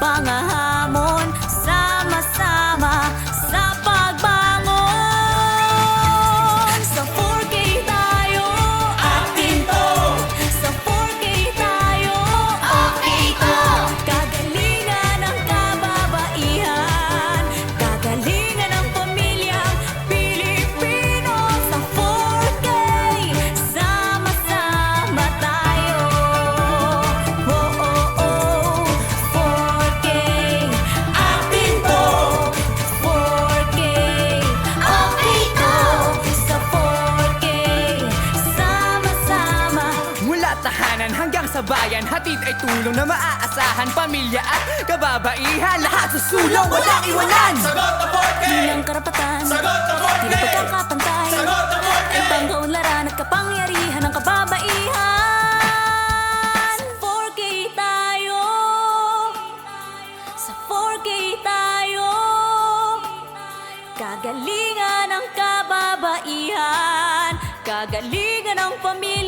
pangahamon, sama-sama sa pagbangon. Sa 4K tayo, atin to. Sa 4K tayo, okay to. Kagalingan ng kababaihan, kagalingan ng pamilyang Pilipino. Sa 4K, sama-sama tayo. Oh, oh, oh, 4K, atin to. 4K, okay to. Sa 4K, sama-sama. Mula tahanan hanggang sa bayan, hatid ay tulong na maaasahan. Pamilya at kababaihan, lahat susulong, walang iwanan. Sagot na 4K! Bilang karapatan, Sagot na 4K! di pagkakapantay, Sagot na 4K! ay pangkaunlaran at kapangyarihan ng kababaihan. Sa 4K tayo, sa 4K tayo, kagalingan ng kababaihan, kagalingan ng pamilya